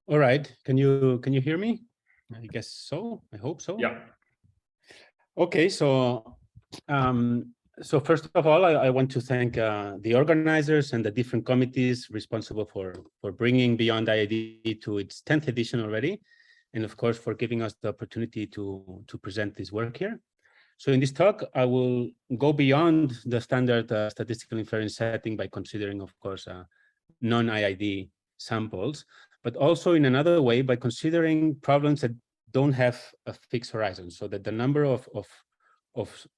All right. Can you hear me? I guess so. I hope so. Yeah. Okay. So first of all, I want to thank the organizers and the different committees responsible for bringing Beyond IID to its 10th edition already, and of course for giving us the opportunity to present this work here. So in this talk, I will go beyond the standard statistical inference setting by considering, of course, non-IID samples, but also in another way by considering problems that don't have a fixed horizon, so that the number of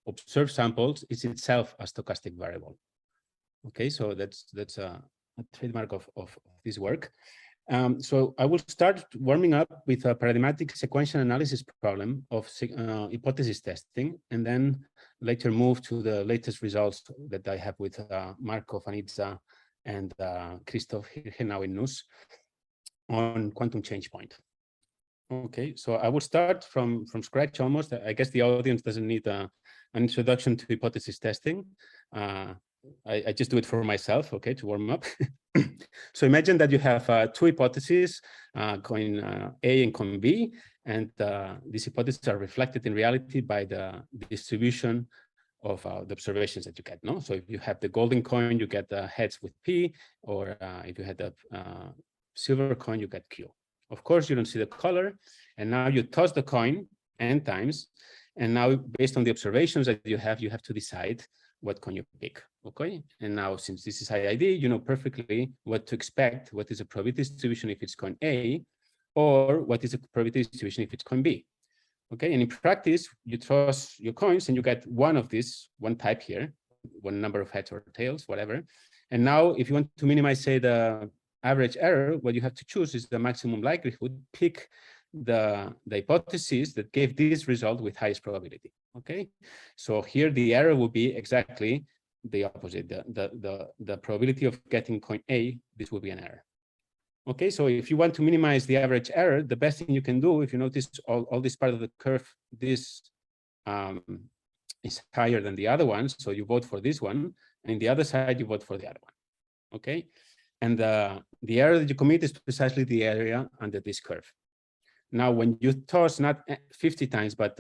observed samples is itself a stochastic variable. Okay, so that's a trademark of this work. So I will start warming up with a paradigmatic sequential analysis problem of hypothesis testing, and then later move to the latest results that I have with Marco Vanizza and Christoph Hirchenau-Nuss on quantum change point. Okay, so I will start from scratch almost. I guess the audience doesn't need an introduction to hypothesis testing. I just do it for myself, okay, to warm up. So imagine that you have two hypotheses, coin A and coin B, and these hypotheses are reflected in reality by the distribution of the observations that you get. No, so if you have the golden coin, you get the heads with P, or if you had the silver coin, you get Q. Of course, you don't see the color, and now you toss the coin n times, and now based on the observations that you have to decide what coin you pick. Okay, and now since this is IID, you know perfectly what to expect. What is a probability distribution if it's coin A, or what is a probability distribution if it's coin B. Okay, and in practice, you toss your coins and you get one of these, one type here, one number of heads or tails, whatever. And now, if you want to minimize, say, the average error, what you have to choose is the maximum likelihood. Pick the hypothesis that gave this result with highest probability. Okay, so here the error will be exactly the opposite. The probability of getting coin A, this will be an error. Okay, so if you want to minimize the average error, the best thing you can do, if you notice all this part of the curve, this is higher than the other one, so you vote for this one, and in the other side, you vote for the other one. Okay, and the error that you commit is precisely the area under this curve. Now, when you toss not 50 times, but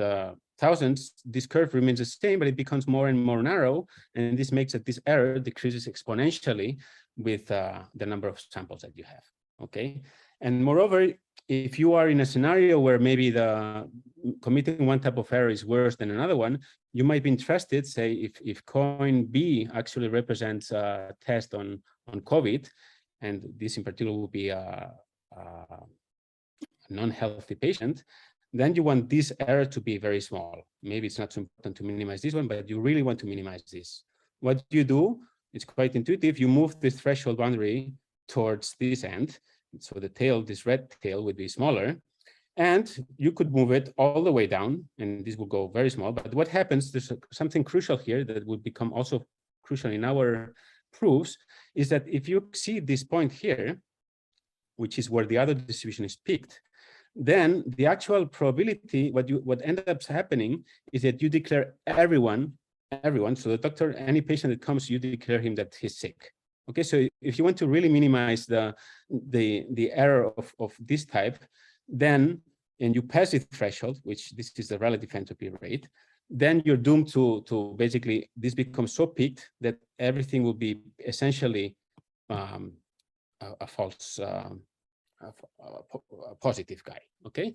thousands, this curve remains the same, but it becomes more and more narrow, and this makes that this error decreases exponentially with the number of samples that you have. Okay, and moreover, if you are in a scenario where maybe the committing one type of error is worse than another one, you might be interested, say, if coin B actually represents a test on COVID, and this in particular will be a non-healthy patient, then you want this error to be very small. Maybe it's not so important to minimize this one, but you really want to minimize this. What you do, it's quite intuitive. You move this threshold boundary towards this end. So the tail, this red tail, would be smaller. And you could move it all the way down, and this will go very small. But what happens, there's something crucial here that will become also crucial in our proofs, is that if you see this point here, which is where the other distribution is picked, then the actual probability, what ends up happening is that you declare everyone, so the doctor, any patient that comes, you declare him that he's sick. Okay, so if you want to really minimize the error of this type, then, and you pass the threshold, which this is the relative entropy rate, then you're doomed to basically, this becomes so peaked that everything will be essentially a false, a positive guy. Okay,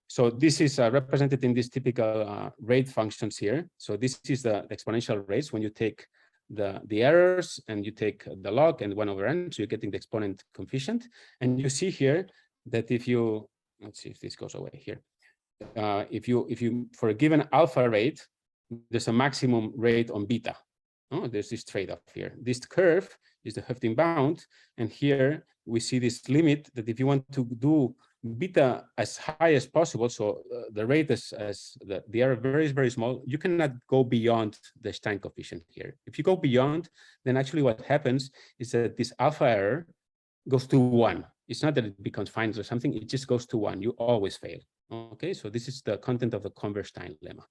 so this is represented in these typical rate functions here. So this is the exponential rates when you take the errors and you take the log and 1/n, so you're getting the exponent coefficient. And you see here that if you, let's see if this goes away here. If you for a given alpha rate, there's a maximum rate on beta. Oh, there's this trade-off here. This curve is the Hoeffding bound, and here we see this limit that if you want to do beta as high as possible, so the rate as the error very, very small, you cannot go beyond the Stein coefficient here. If you go beyond, then actually what happens is that this alpha error goes to 1. It's not that it becomes finite or something, it just goes to 1. You always fail. Okay, so this is the content of the Converse-Stein lemma.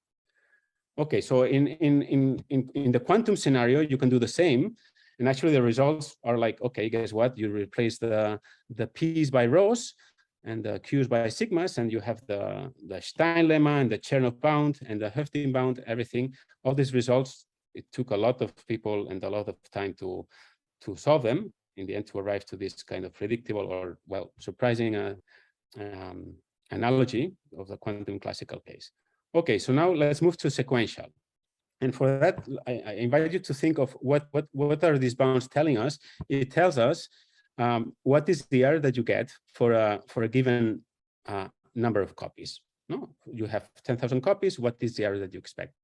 Okay, so in the quantum scenario, you can do the same. And actually the results are like, okay, guess what? You replace the p's by rows. and the Q's by sigmas, and you have the Stein lemma and the Chernoff bound and the Hefting bound, everything. All these results, it took a lot of people and a lot of time to solve them in the end to arrive to this kind of predictable or, well, surprising analogy of the quantum classical case. Okay, so now let's move to sequential. And for that, I invite you to think of what are these bounds telling us? It tells us what is the error that you get for a given number of copies. No, you have 10,000 copies. What is the error that you expect?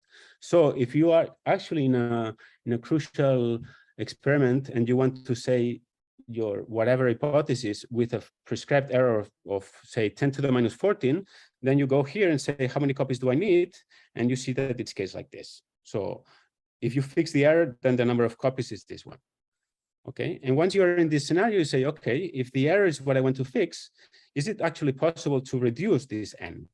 So if you are actually in a crucial experiment and you want to say your whatever hypothesis with a prescribed error of say 10 to the minus 14, then you go here and say, how many copies do I need? And you see that it's case like this. So if you fix the error, then the number of copies is this one. Okay, and once you're in this scenario, you say, okay, if the error is what I want to fix, is it actually possible to reduce this n?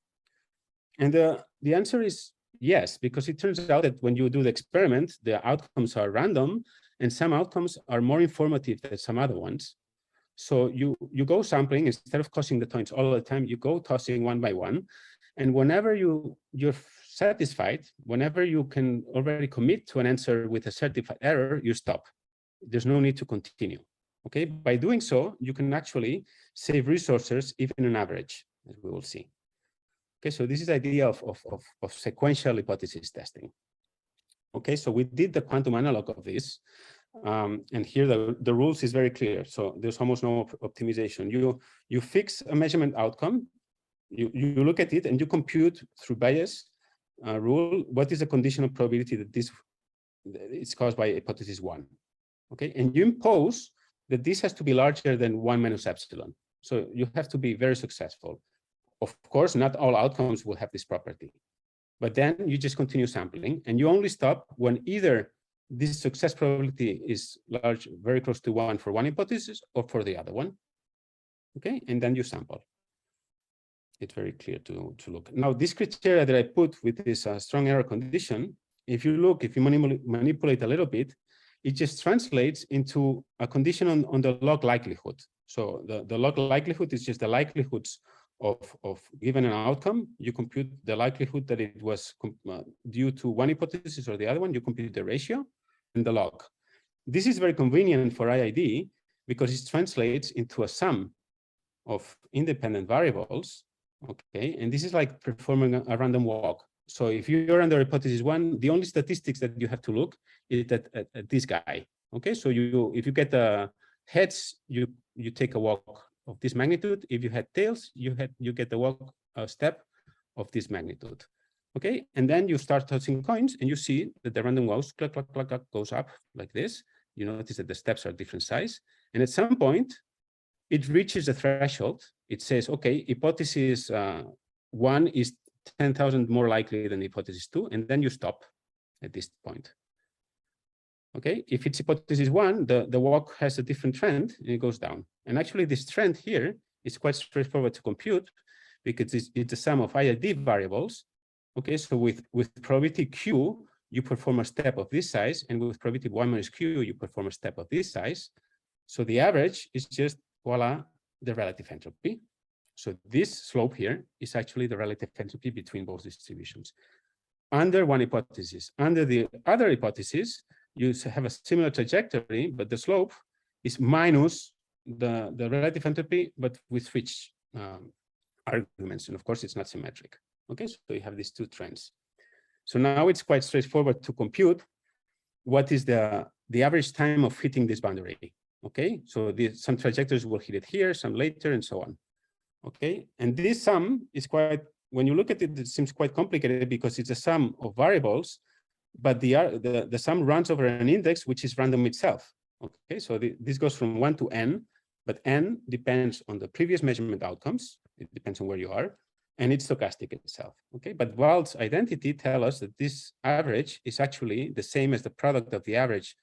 And the answer is yes, because it turns out that when you do the experiment, the outcomes are random, and some outcomes are more informative than some other ones. So you go sampling, instead of tossing the coins all the time, you go tossing one by one. And whenever you're satisfied, whenever you can already commit to an answer with a certified error, you stop. There's no need to continue. Okay, by doing so, you can actually save resources even on average, as we will see. Okay, so this is the idea of sequential hypothesis testing. Okay, so we did the quantum analog of this. And here the rules is very clear. So there's almost no optimization. You fix a measurement outcome, you look at it and you compute through Bayes rule, what is the conditional probability that this is caused by hypothesis 1. Okay, and you impose that this has to be larger than 1 minus epsilon. So you have to be very successful. Of course, not all outcomes will have this property, but then you just continue sampling and you only stop when either this success probability is large, very close to 1 for one hypothesis or for the other one. Okay, and then you sample. It's very clear to look. Now, this criteria that I put with this strong error condition, if you manipulate a little bit, it just translates into a condition on the log likelihood. So the log likelihood is just the likelihoods of given an outcome. You compute the likelihood that it was due to one hypothesis or the other one. You compute the ratio and the log. This is very convenient for IID because it translates into a sum of independent variables. Okay, and this is like performing a random walk. So if you're under hypothesis 1, the only statistics that you have to look is at this guy. Okay, so if you get heads, you take a walk of this magnitude. If you had tails, you get the walk step of this magnitude. Okay, and then you start tossing coins, and you see that the random walks clack, clack, clack, clack, goes up like this. You notice that the steps are different size, and at some point, it reaches a threshold. It says, okay, hypothesis 1 is 10,000 more likely than hypothesis 2, and then you stop at this point. Okay, if it's hypothesis 1, the walk has a different trend, and it goes down. And actually, this trend here is quite straightforward to compute because it's the sum of IID variables. Okay, so with probability Q, you perform a step of this size, and with probability 1 minus Q, you perform a step of this size. So the average is just, voila, the relative entropy. So this slope here is actually the relative entropy between both distributions. Under one hypothesis. Under the other hypothesis, you have a similar trajectory, but the slope is minus the relative entropy, but with switch arguments. And of course, it's not symmetric. Okay, so you have these two trends. So now it's quite straightforward to compute what is the average time of hitting this boundary. Okay, so some trajectories will hit it here, some later, and so on. Okay, and this sum is quite, when you look at it, it seems quite complicated because it's a sum of variables, but the sum runs over an index which is random itself. Okay, so this goes from 1 to n, but n depends on the previous measurement outcomes. It depends on where you are, and it's stochastic itself. Okay, but Wald's identity tells us that this average is actually the same as the product of the average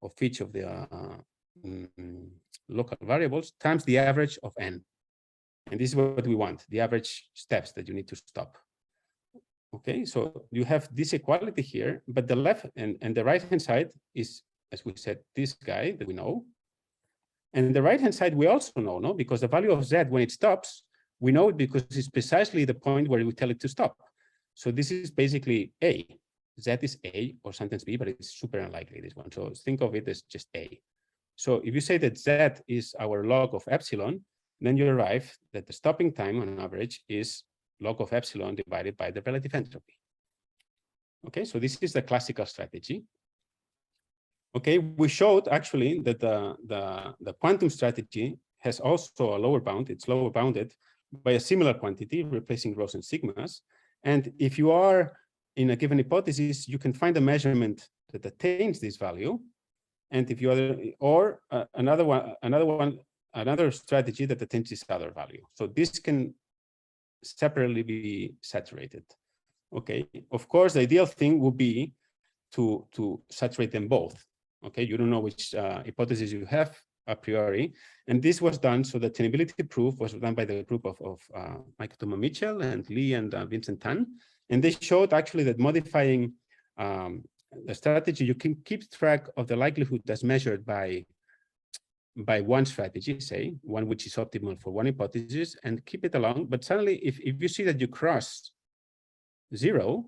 of each of the local variables times the average of n. And this is what we want, the average steps that you need to stop. Okay, so you have this equality here, but the left and the right-hand side is, as we said, this guy that we know. And the right-hand side we also know, no? Because the value of z when it stops We know it because it's precisely the point where we tell it to stop. So this is basically A. Z is A or sometimes B, but it's super unlikely, this one. So think of it as just A. So if you say that Z is our log of epsilon, then you arrive that the stopping time on average is log of epsilon divided by the relative entropy. Okay, so this is the classical strategy. Okay, we showed actually that the quantum strategy has also a lower bound. It's lower bounded by a similar quantity, replacing rhos and sigmas. And if you are in a given hypothesis, you can find a measurement that attains this value. And if you are, or another strategy that attains this other value. So this can separately be saturated. Okay, of course, the ideal thing would be to saturate them both. Okay, you don't know which hypothesis you have a priori, and this was done. So the tenability proof was done by the group of Michael Thomas Mitchell and Lee and Vincent Tan, and they showed actually that modifying the strategy, you can keep track of the likelihood as measured by one strategy, say one which is optimal for one hypothesis, and keep it along. But suddenly, if you see that you cross 0,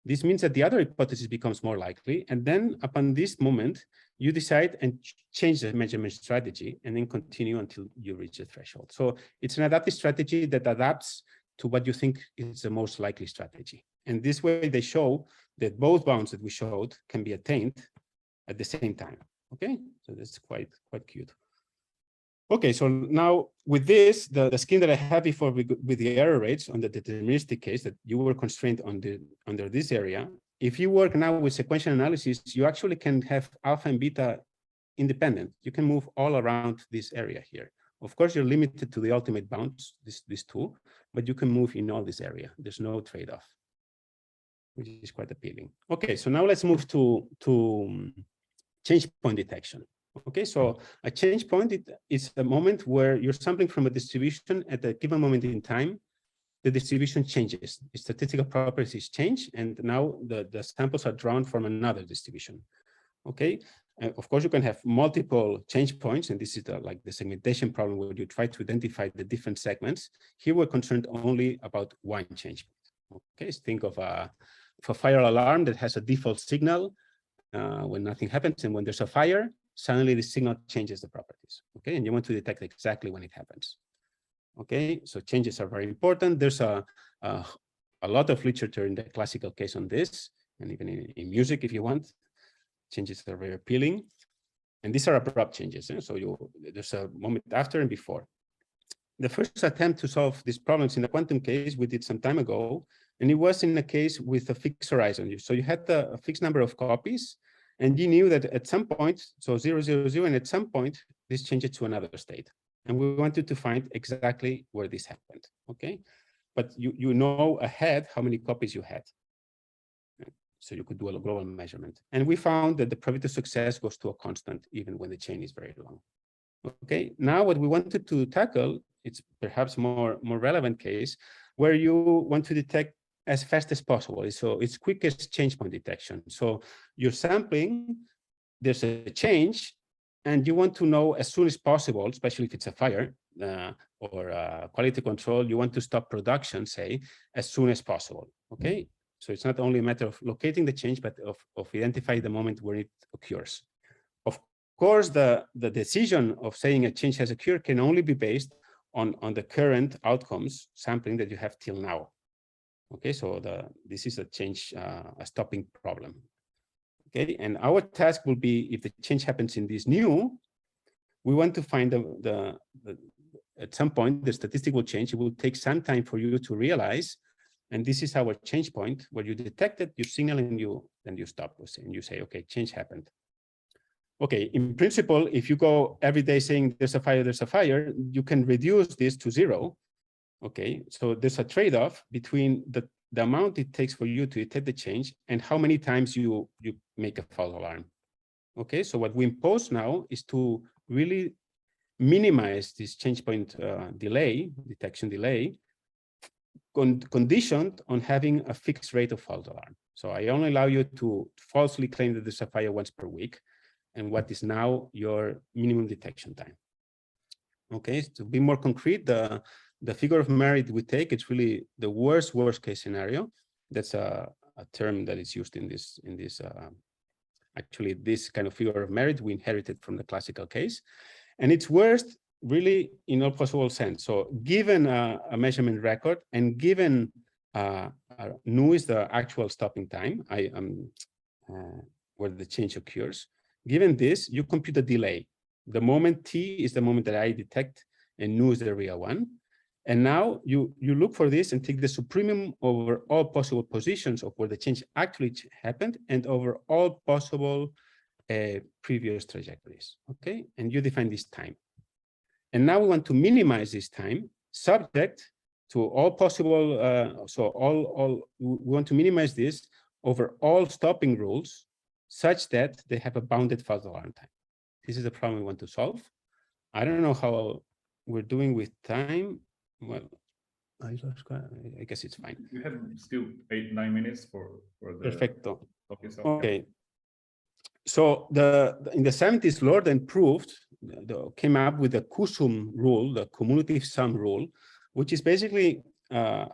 this means that the other hypothesis becomes more likely. And then upon this moment, you decide and change the measurement strategy and then continue until you reach the threshold. So it's an adaptive strategy that adapts to what you think is the most likely strategy. And this way they show that both bounds that we showed can be attained at the same time. Okay, so that's quite cute. Okay, so now with this, the scheme that I had before with the error rates on the deterministic case that you were constrained on under this area, if you work now with sequential analysis, you actually can have alpha and beta independent. You can move all around this area here. Of course, you're limited to the ultimate bounds, these two, but you can move in all this area. There's no trade-off, which is quite appealing. Okay, so now let's move to change point detection. Okay, so a change point is a moment where you're sampling from a distribution at a given moment in time. The distribution changes, its statistical properties change, and now the samples are drawn from another distribution. Okay, of course, you can have multiple change points, and this is like the segmentation problem where you try to identify the different segments. Here we're concerned only about one change point. Okay, so think of a fire alarm that has a default signal when nothing happens, and when there's a fire, suddenly the signal changes the properties. Okay, and you want to detect exactly when it happens. Okay, so changes are very important. There's a lot of literature in the classical case on this, and even in music, if you want. Changes are very appealing, and these are abrupt changes. So there's a moment after and before. The first attempt to solve these problems in the quantum case we did some time ago, and it was in a case with a fixed horizon. So you had a fixed number of copies, and you knew that at some point, so 0, 0, 0, and at some point, this changes to another state. And we wanted to find exactly where this happened, okay? But you know ahead how many copies you had. So you could do a global measurement. And we found that the probability of success goes to a constant, even when the chain is very long. Okay, now what we wanted to tackle, it's perhaps more relevant case, where you want to detect as fast as possible. So it's quickest change point detection. So you're sampling, there's a change, and you want to know as soon as possible, especially if it's a fire or quality control, you want to stop production, say, as soon as possible, okay? So it's not only a matter of locating the change, but of identifying the moment where it occurs. Of course, the decision of saying a change has occurred can only be based on the current outcomes sampling that you have till now. Okay, so this is a change, a stopping problem. Okay, and our task will be, if the change happens in this new, we want to find at some point the statistic will change. It will take some time for you to realize, and this is our change point where you detect it, you signal, and then you stop, and you say, okay, change happened. Okay, in principle, if you go every day saying there's a fire, you can reduce this to 0. Okay, so there's a trade-off between the amount it takes for you to detect the change and how many times you make a false alarm. Okay, so what we impose now is to really minimize this change point detection delay, conditioned on having a fixed rate of false alarm. So I only allow you to falsely claim that there's a fire once per week, and what is now your minimum detection time. Okay, to be more concrete, the the figure of merit we take, it's really the worst case scenario. That's a term that is used in this actually this kind of figure of merit we inherited from the classical case, and it's worst really in all possible sense. So given a measurement record and given nu is the actual stopping time, where the change occurs, given this, you compute a delay. The moment t is the moment that I detect, and nu is the real one. And now you look for this and take the supremum over all possible positions of where the change actually happened and over all possible previous trajectories, okay? And you define this time. And now we want to minimize this time subject to all possible, we want to minimize this over all stopping rules such that they have a bounded false alarm time. This is the problem we want to solve. I don't know how we're doing with time. Well, I guess it's fine. You have still 8-9 minutes for the Perfecto. Okay. So in the 70s, Lorden proved, came up with the QUSUM rule, the cumulative sum rule, which is basically a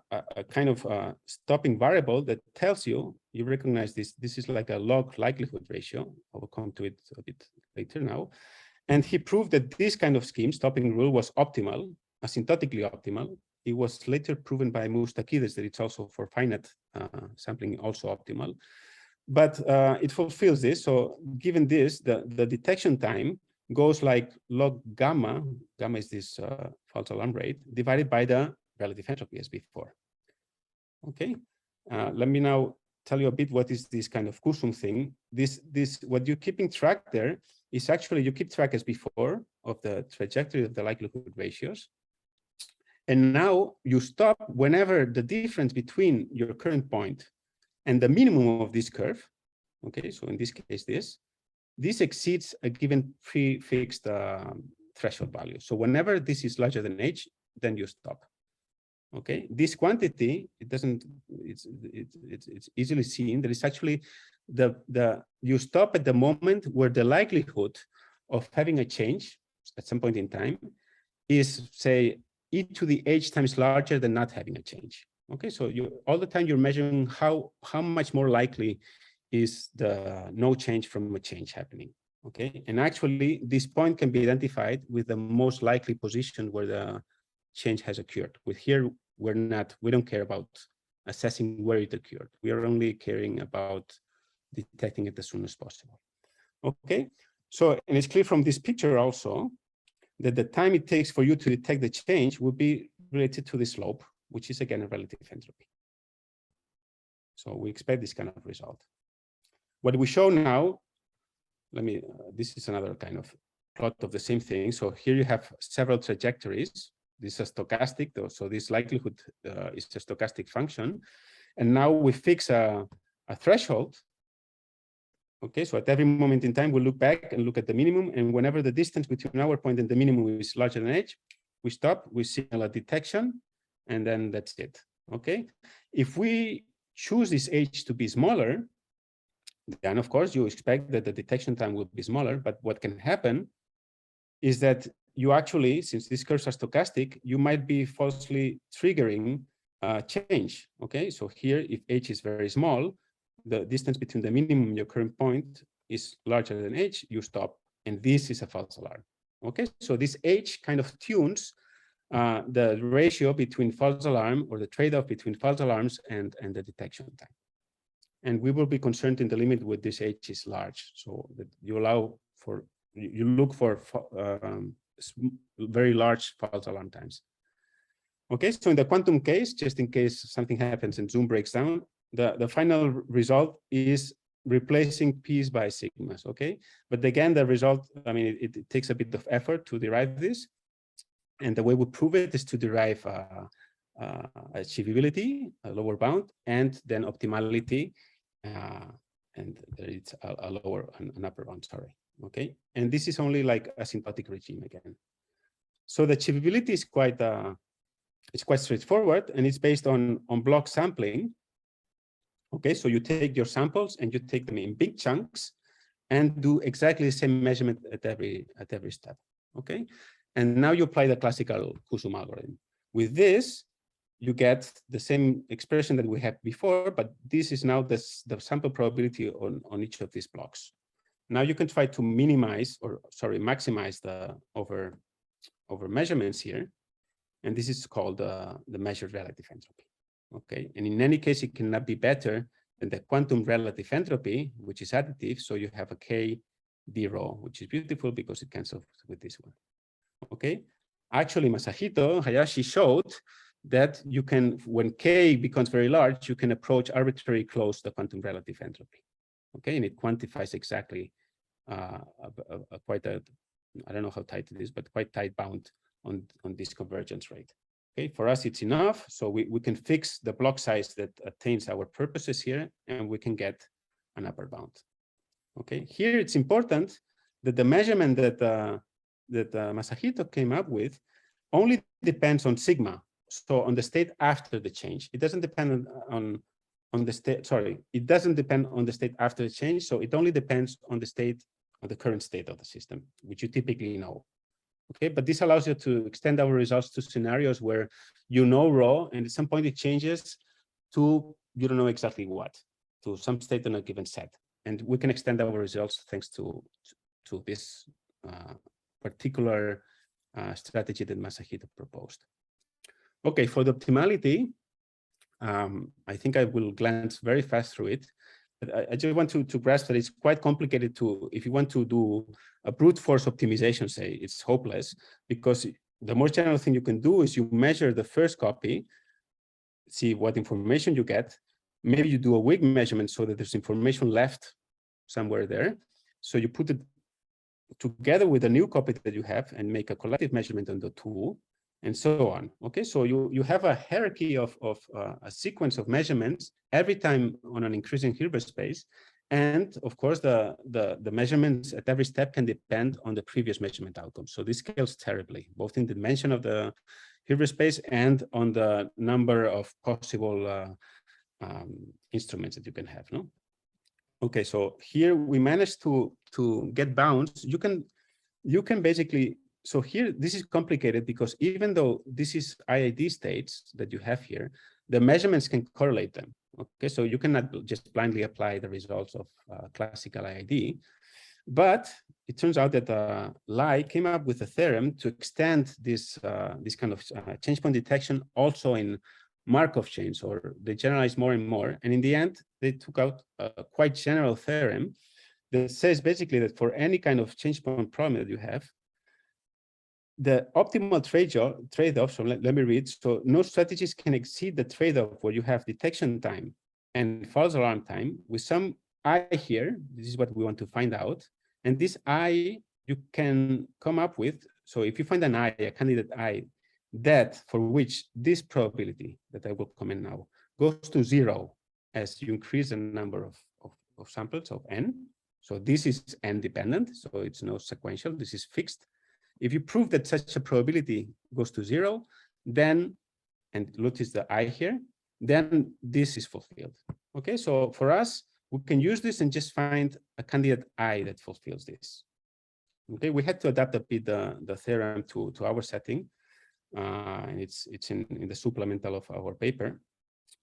kind of stopping variable that tells you, you recognize this is like a log likelihood ratio. I will come to it a bit later now. And he proved that this kind of scheme, stopping rule, was optimal, asymptotically optimal. It was later proven by Mustakides that it's also for finite sampling also optimal. But it fulfills this. So given this, the detection time goes like log gamma. Gamma is this false alarm rate divided by the relative entropy as before. Okay. Let me now tell you a bit what is this kind of QUSUM thing. What you're keeping track there is actually you keep track as before of the trajectory of the likelihood ratios. And now you stop whenever the difference between your current point and the minimum of this curve, okay, so in this case, this exceeds a given prefixed threshold value. So whenever this is larger than h, then you stop. Okay, this quantity, it's easily seen that it's actually you stop at the moment where the likelihood of having a change at some point in time is, say, e to the h times larger than not having a change. Okay, so all the time you're measuring how much more likely is the no change from a change happening. Okay, and actually this point can be identified with the most likely position where the change has occurred. With here, we don't care about assessing where it occurred. We are only caring about detecting it as soon as possible. Okay, so and it's clear from this picture also that the time it takes for you to detect the change will be related to the slope, which is again a relative entropy. So we expect this kind of result. What we show now, this is another kind of plot of the same thing. So here you have several trajectories. This is a stochastic, though, so this likelihood is a stochastic function. And now we fix a threshold. Okay, so at every moment in time, we look back and look at the minimum. And whenever the distance between our point and the minimum is larger than h, we stop, we signal a detection, and then that's it. Okay, if we choose this h to be smaller, then of course you expect that the detection time will be smaller. But what can happen is that you actually, since these curves are stochastic, you might be falsely triggering change. Okay, so here, if h is very small, the distance between the minimum and your current point is larger than h, you stop, and this is a false alarm. Okay, so this h kind of tunes the ratio between false alarm, or the trade-off between false alarms and the detection time. And we will be concerned in the limit with this h is large, so that you look for very large false alarm times. Okay, so in the quantum case, just in case something happens and Zoom breaks down, the final result is replacing p's by sigmas. Okay, but again, the result, I mean, it takes a bit of effort to derive this, and the way we prove it is to derive achievability, a lower bound, and then optimality, and it's an upper bound. Sorry. Okay, and this is only like asymptotic regime again. So the achievability is quite straightforward, and it's based on block sampling. Okay, so you take your samples and you take them in big chunks and do exactly the same measurement at every step. Okay, and now you apply the classical QUSUM algorithm. With this, you get the same expression that we had before, but this is now the sample probability on each of these blocks. Now you can try to minimize, or sorry, maximize the over measurements here. And this is called the measured relative entropy. Okay, and in any case, it cannot be better than the quantum relative entropy, which is additive. So you have a K rho, which is beautiful because it cancels with this one. Okay, actually, Masahito Hayashi showed that you can, when K becomes very large, you can approach arbitrarily close the quantum relative entropy. Okay, and it quantifies exactly quite a, I don't know how tight it is, but quite tight bound on this convergence rate. Okay, for us, it's enough. So we can fix the block size that attains our purposes here, and we can get an upper bound. Okay, here it's important that the measurement that Masahito came up with only depends on sigma. So on the state after the change, it doesn't depend on the state. Sorry, it doesn't depend on the state after the change. So it only depends on the state, on the current state of the system, which you typically know. Okay, but this allows you to extend our results to scenarios where you know rho, and at some point it changes to you don't know exactly what, to some state on a given set, and we can extend our results thanks to this particular strategy that Masahito proposed. Okay, for the optimality, I think I will glance very fast through it. But I just want to grasp that it's quite complicated to, if you want to do a brute force optimization, say, it's hopeless, because the most general thing you can do is you measure the first copy, see what information you get. Maybe you do a weak measurement so that there's information left somewhere there. So you put it together with a new copy that you have and make a collective measurement on the two, and so on. Okay, so you have a hierarchy of a sequence of measurements every time on an increasing Hilbert space, and of course the measurements at every step can depend on the previous measurement outcome. So this scales terribly, both in the dimension of the Hilbert space and on the number of possible instruments that you can have. No. Okay, so here we managed to get bounds. You can basically. So here, this is complicated because even though this is IID states that you have here, the measurements can correlate them. Okay, so you cannot just blindly apply the results of classical IID. But it turns out that Lai came up with a theorem to extend this kind of change point detection also in Markov chains, or they generalize more and more. And in the end, they took out a quite general theorem that says basically that for any kind of change point problem that you have, the optimal trade-off, so let me read. So no strategies can exceed the trade-off where you have detection time and false alarm time with some I here. This is what we want to find out. And this I you can come up with. So if you find an I, a candidate I, that for which this probability that I will comment now goes to 0 as you increase the number of samples of n. So this is n dependent, so it's no sequential, this is fixed. If you prove that such a probability goes to 0, then, and notice the I here, then this is fulfilled. Okay, so for us, we can use this and just find a candidate I that fulfills this. Okay, we had to adapt a bit the theorem to our setting, and it's in the supplemental of our paper,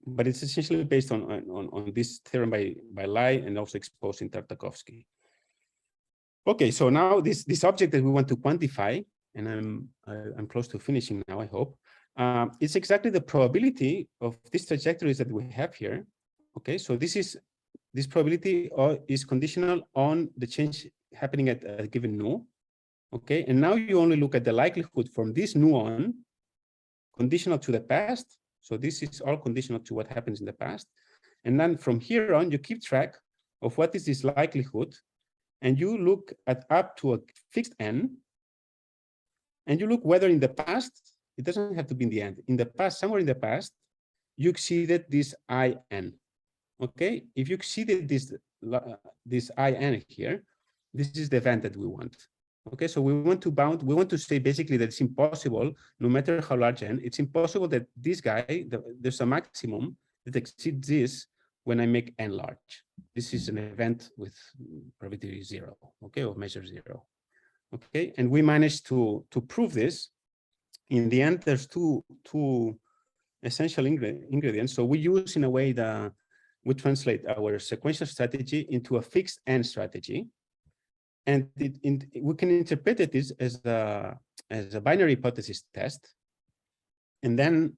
but it's essentially based on this theorem by Lai and also exposed in Tartakovsky. Okay, so now this object that we want to quantify, and I'm close to finishing now, I hope, it's exactly the probability of these trajectories that we have here. Okay, so this probability is conditional on the change happening at a given nu. Okay, and now you only look at the likelihood from this nu on, conditional to the past. So this is all conditional to what happens in the past. And then from here on, you keep track of what is this likelihood, and you look at up to a fixed n, and you look whether in the past, it doesn't have to be in the end, in the past, somewhere in the past, you exceeded this in. Okay, if you exceeded this in here, this is the event that we want. Okay, so we want to say basically that it's impossible, no matter how large n, it's impossible that this guy, there's a maximum that exceeds this when I make n large. This is an event with probability 0, okay, or measure 0. Okay, and we managed to prove this in the end, there's two essential ingredients. So we use, in a way, we translate our sequential strategy into a fixed end strategy. And we can interpret it as a binary hypothesis test. And then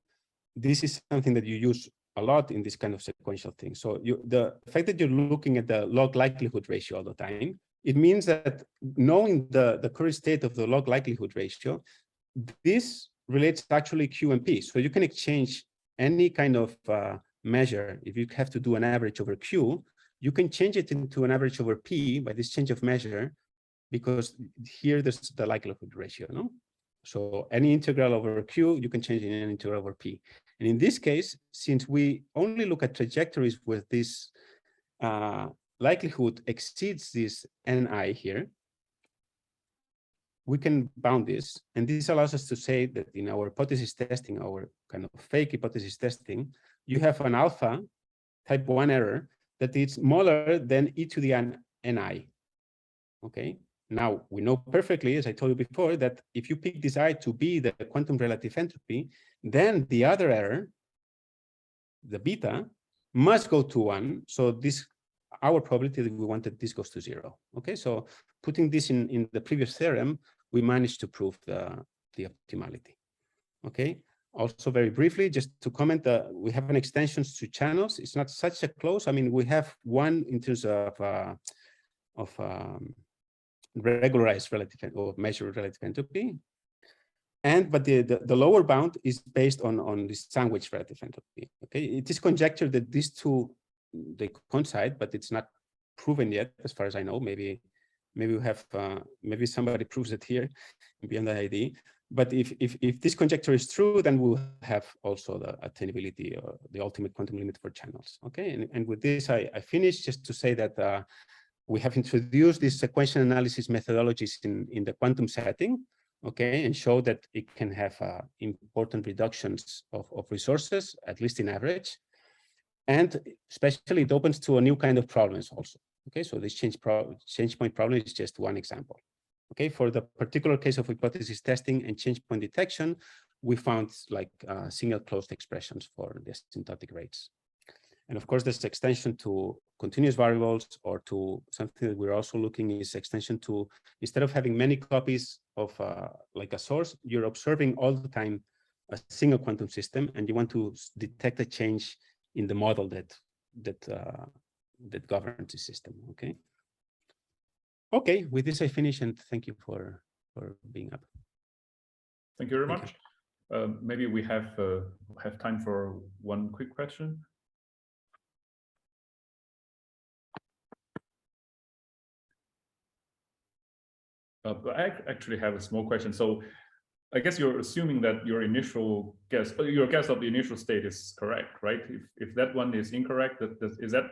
this is something that you use a lot in this kind of sequential thing. So the fact that you're looking at the log likelihood ratio all the time, it means that knowing the current state of the log likelihood ratio, this relates actually Q and P. So you can exchange any kind of measure. If you have to do an average over Q, you can change it into an average over P by this change of measure, because here there's the likelihood ratio, no? So any integral over Q, you can change in an integral over P. And in this case, since we only look at trajectories with this likelihood exceeds this Ni here, we can bound this. And this allows us to say that in our hypothesis testing, our kind of fake hypothesis testing, you have an alpha type 1 error that is smaller than e to the Ni. Okay. Now, we know perfectly, as I told you before, that if you pick this I to be the quantum relative entropy, then the other error, the beta, must go to 1. So this, our probability that we wanted, this goes to 0. Okay, so putting this in the previous theorem, we managed to prove the optimality. Okay, also very briefly, just to comment, we have an extensions to channels. It's not such a close. I mean, we have one in terms of regularized relative or measured relative entropy, but the lower bound is based on this sandwich relative entropy. Okay, it is conjectured that these two, they coincide, but it's not proven yet, as far as I know. Maybe we have maybe somebody proves it here beyond the ID. But if this conjecture is true, then we'll have also the attainability or the ultimate quantum limit for channels. Okay, and with this, I finish just to say that we have introduced these sequential analysis methodologies in the quantum setting, okay, and show that it can have important reductions of resources, at least in average. And especially it opens to a new kind of problems also. Okay, so this change point problem is just one example. Okay, for the particular case of hypothesis testing and change point detection, we found like single closed expressions for the asymptotic rates. And of course, this extension to continuous variables, or to something that we're also looking is extension to, instead of having many copies of like a source, you're observing all the time a single quantum system, and you want to detect a change in the model that governs the system. Okay. Okay, with this I finish, and thank you for being up. Thank you very much. Maybe we have time for one quick question. I actually have a small question. So I guess you're assuming that your initial guess, your guess of the initial state is correct, right? If that one is incorrect, is that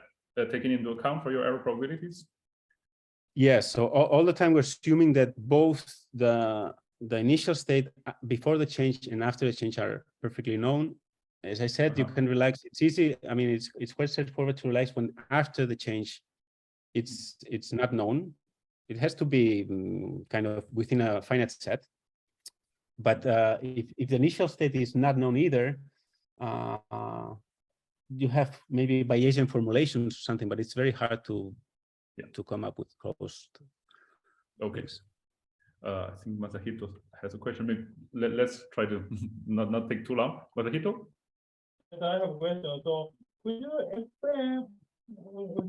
taken into account for your error probabilities? Yes. So all the time we're assuming that both the initial state before the change and after the change are perfectly known. As I said, you can relax. It's easy. I mean, it's quite straightforward to relax when after the change, it's not known. It has to be kind of within a finite set. But if the initial state is not known either, you have maybe Bayesian formulations or something, but it's very hard to come up with closed. Okay. I think Masahito has a question. Maybe let's try to not take too long. Masahito? I have a question. So could you explain,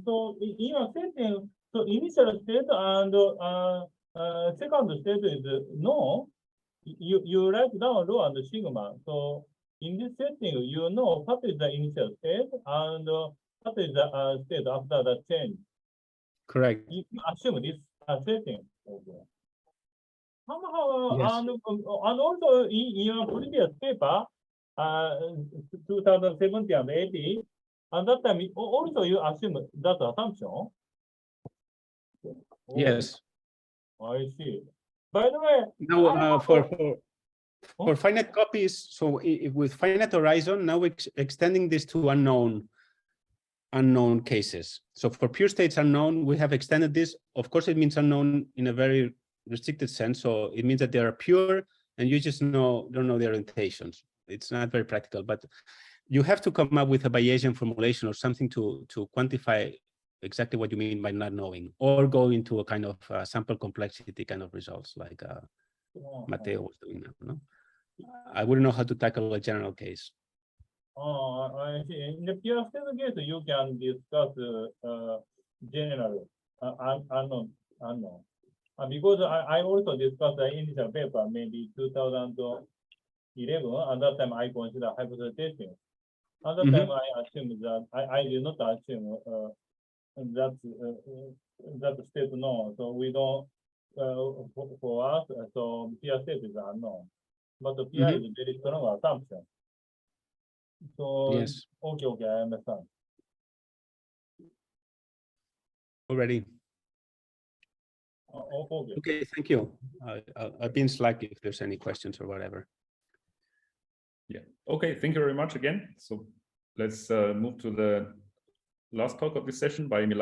so in your setting, so initial state and second state is known. You write down rho and sigma. So in this setting, you know what is the initial state and what is the state after the change. Correct. You assume this setting. Somehow, Yes. and also in your previous paper, 2070 and 80, and that time also you assume that assumption. Yes. I see. By the way, now for finite copies, so with finite horizon, now we're extending this to unknown cases. So for pure states unknown, we have extended this. Of course, it means unknown in a very restricted sense. So it means that they are pure and you just don't know the orientations. It's not very practical, but you have to come up with a Bayesian formulation or something to quantify exactly what you mean by not knowing, or go into a kind of sample complexity kind of results like Mateo was doing now. No? I wouldn't know how to tackle a general case. I see. In the pure state case, you can discuss general unknown. Because I also discussed the initial paper, maybe 2011. At that time, I consider hypothesis testing. At that time, I assumed that I did not assume that state known. So we don't for us. So pure state is unknown, but the pure is a very strong assumption. So yes. Okay, I understand. Already. Okay. Okay, thank you. I'll be in Slack if there's any questions or whatever. Yeah. Okay. Thank you very much again. So let's move to the last talk of this session by Milan.